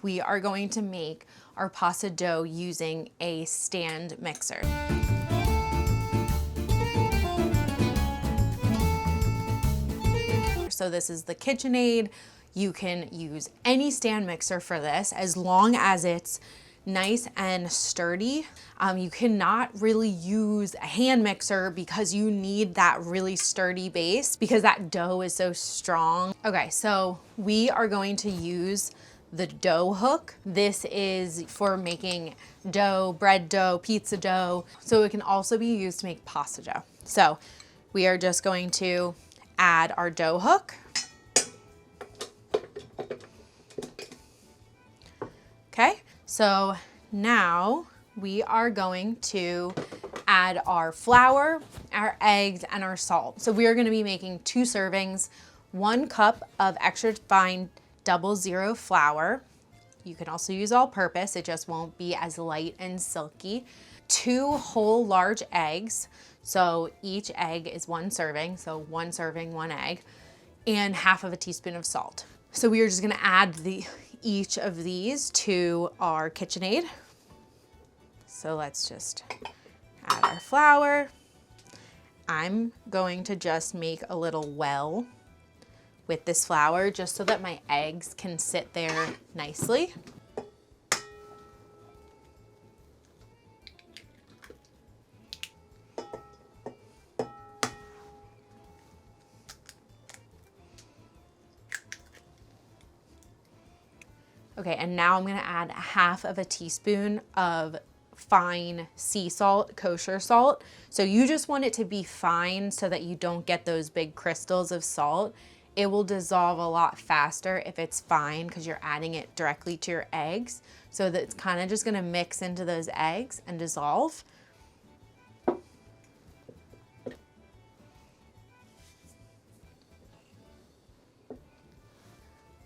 we are going to make our pasta dough using a stand mixer. So this is the KitchenAid. You can use any stand mixer for this as long as it's nice and sturdy. You cannot really use a hand mixer because you need that really sturdy base because that dough is so strong. Okay, so we are going to use the dough hook. This is for making dough, bread dough, pizza dough. So it can also be used to make pasta dough. So we are just going to add our dough hook. Okay, so now we are going to add our flour, our eggs, and our salt. So we are going to be making 2 servings, 1 cup of extra fine 00 flour. You can also use all purpose, it just won't be as light and silky. 2 whole large eggs, so each egg is 1 serving, so 1 serving, 1 egg, and half of a teaspoon of salt. So we are just gonna add each of these to our KitchenAid. So let's just add our flour. I'm going to just make a little well with this flour just so that my eggs can sit there nicely. Okay, and now I'm gonna add half of a teaspoon of fine sea salt, kosher salt. So you just want it to be fine so that you don't get those big crystals of salt. It will dissolve a lot faster if it's fine because you're adding it directly to your eggs. So that it's kind of just gonna mix into those eggs and dissolve.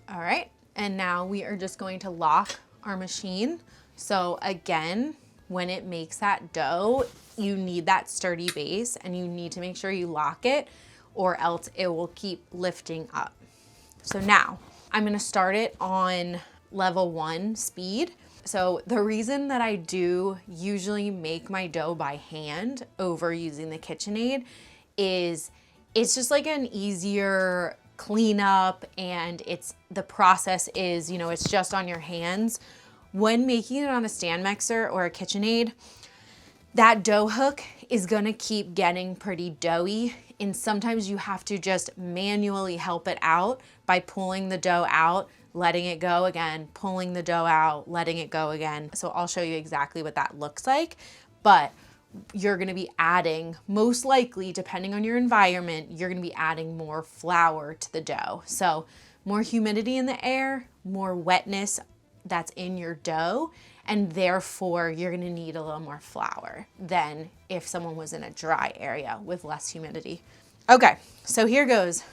All right, and now we are just going to lock our machine. So again, when it makes that dough, you need that sturdy base and you need to make sure you lock it or else it will keep lifting up. So now I'm gonna start it on level 1 speed. So the reason that I do usually make my dough by hand over using the KitchenAid is it's just like an easier cleanup and the process is, it's just on your hands. When making it on a stand mixer or a KitchenAid, that dough hook is gonna keep getting pretty doughy and sometimes you have to just manually help it out by pulling the dough out, letting it go again, pulling the dough out, letting it go again. So I'll show you exactly what that looks like, but you're gonna be adding, most likely, depending on your environment, you're gonna be adding more flour to the dough. So more humidity in the air, more wetness that's in your dough, and therefore you're gonna need a little more flour than if someone was in a dry area with less humidity. Okay, so here goes.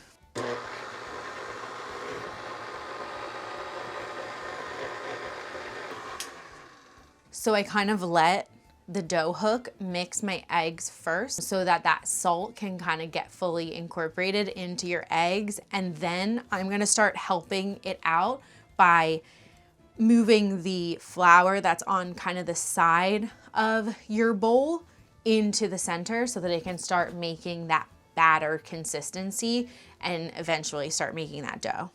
So I kind of let the dough hook mix my eggs first so that that salt can kind of get fully incorporated into your eggs. And then I'm gonna start helping it out by moving the flour that's on kind of the side of your bowl into the center so that it can start making that batter consistency and eventually start making that dough.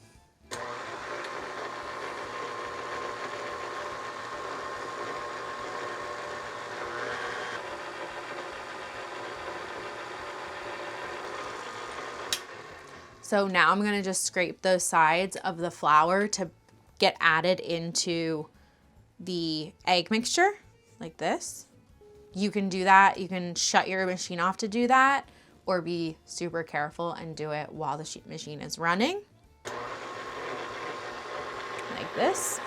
So now I'm gonna just scrape those sides of the flour to get added into the egg mixture like this. You can do that. You can shut your machine off to do that or be super careful and do it while the machine is running. Like this.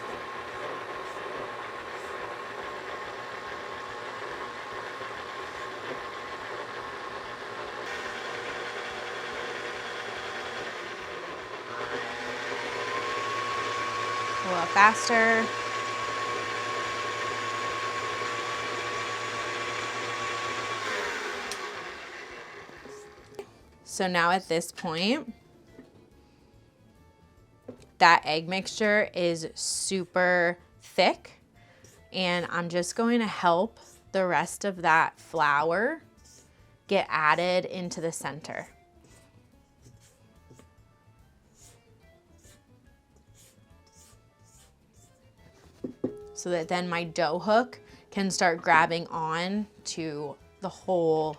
A little faster. So now at this point, that egg mixture is super thick, and I'm just going to help the rest of that flour get added into the center. So that then my dough hook can start grabbing on to the whole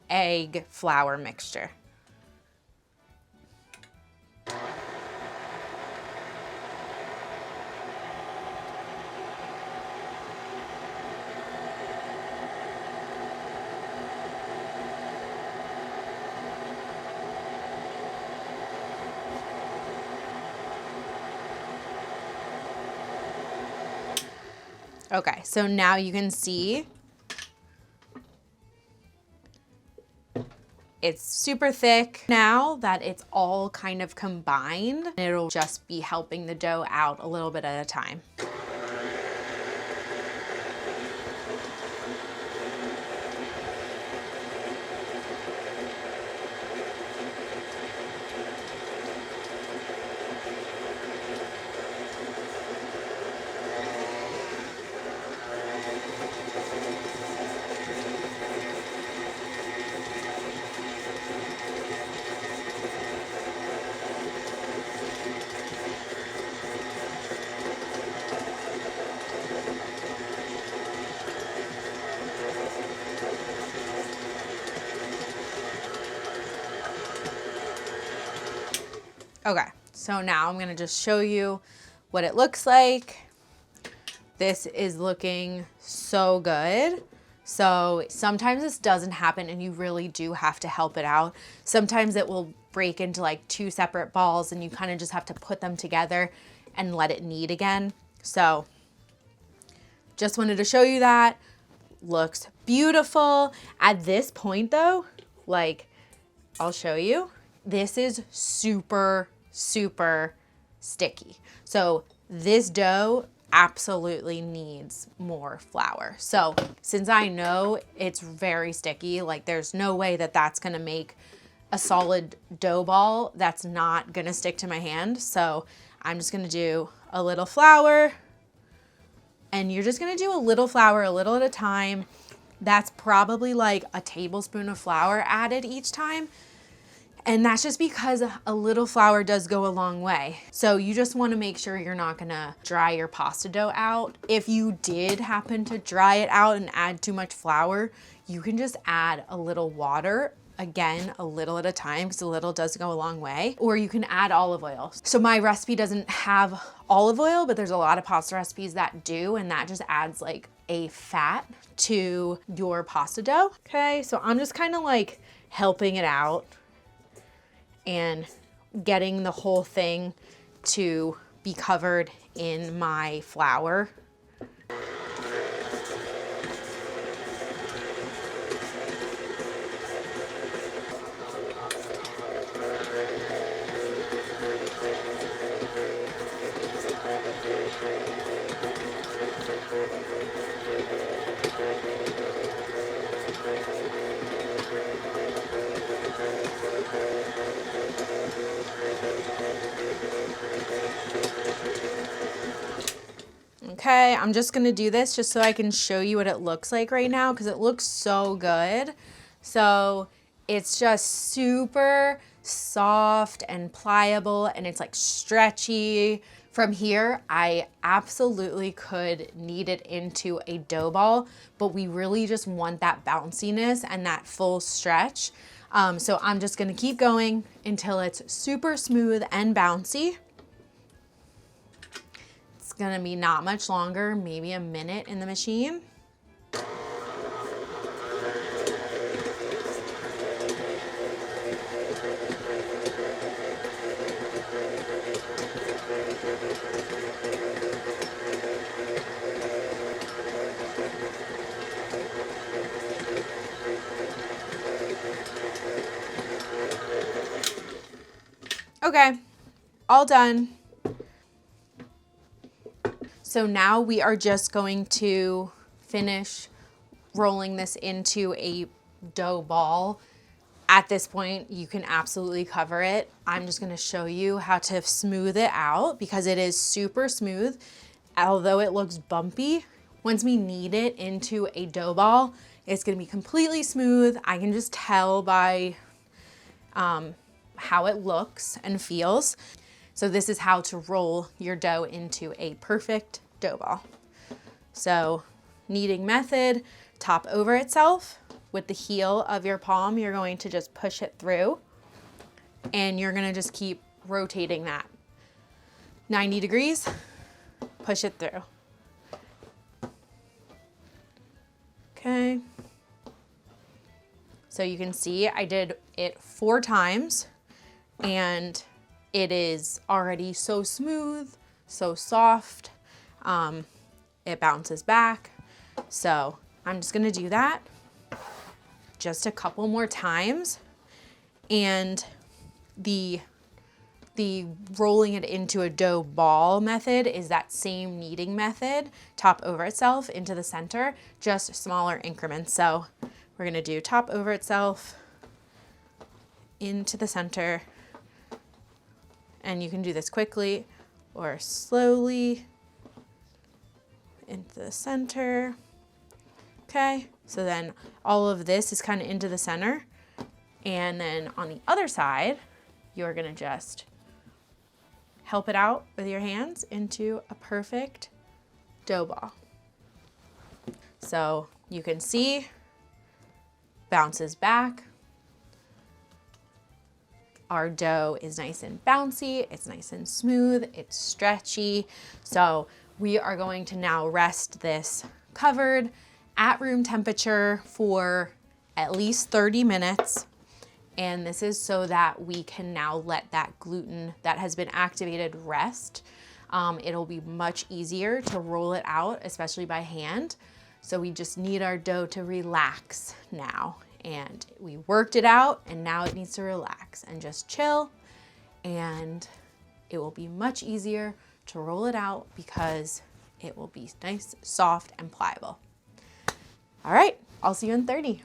egg flour mixture. Okay, so now you can see it's super thick. Now that it's all kind of combined, it'll just be helping the dough out a little bit at a time. Okay, so now I'm gonna just show you what it looks like. This is looking so good. So sometimes this doesn't happen and you really do have to help it out. Sometimes it will break into like 2 separate balls and you kind of just have to put them together and let it knead again. So just wanted to show you that. Looks beautiful. At this point though, like I'll show you, this is super sticky. So this dough absolutely needs more flour. So since I know it's very sticky, like there's no way that that's gonna make a solid dough ball that's not gonna stick to my hand. So I'm just gonna do a little flour, and you're just gonna do a little flour, a little at a time. That's probably like a tablespoon of flour added each time. And that's just because a little flour does go a long way. So you just wanna make sure you're not gonna dry your pasta dough out. If you did happen to dry it out and add too much flour, you can just add a little water. Again, a little at a time, because a little does go a long way. Or you can add olive oil. So my recipe doesn't have olive oil, but there's a lot of pasta recipes that do, and that just adds like a fat to your pasta dough. Okay, so I'm just kind of like helping it out and getting the whole thing to be covered in my flour. Okay, I'm just gonna do this just so I can show you what it looks like right now, because it looks so good. So it's just super soft and pliable, and it's like stretchy. From here, I absolutely could knead it into a dough ball, but we really just want that bounciness and that full stretch. So I'm just gonna keep going until it's super smooth and bouncy. It's gonna be not much longer, maybe a minute in the machine. Okay, all done. So now we are just going to finish rolling this into a dough ball. At this point, you can absolutely cover it. I'm just gonna show you how to smooth it out because it is super smooth. Although it looks bumpy, once we knead it into a dough ball, it's gonna be completely smooth. I can just tell by how it looks and feels. So this is how to roll your dough into a perfect dough ball. So kneading method, top over itself. With the heel of your palm, you're going to just push it through and you're gonna just keep rotating that. 90 degrees, push it through. Okay. So you can see I did it 4 times and it is already so smooth, so soft. It bounces back. So I'm just gonna do that just a couple more times. And the rolling it into a dough ball method is that same kneading method, top over itself into the center, just smaller increments. So we're gonna do top over itself into the center, and you can do this quickly or slowly into the center. Okay, so then all of this is kind of into the center. And then on the other side, you're gonna just help it out with your hands into a perfect dough ball. So you can see, bounces back. Our dough is nice and bouncy, it's nice and smooth, it's stretchy. So we are going to now rest this covered at room temperature for at least 30 minutes. And this is so that we can now let that gluten that has been activated rest. It'll be much easier to roll it out, especially by hand. So we just need our dough to relax now. And we worked it out and now it needs to relax and just chill. And it will be much easier to roll it out because it will be nice, soft, and pliable. All right, I'll see you in 30.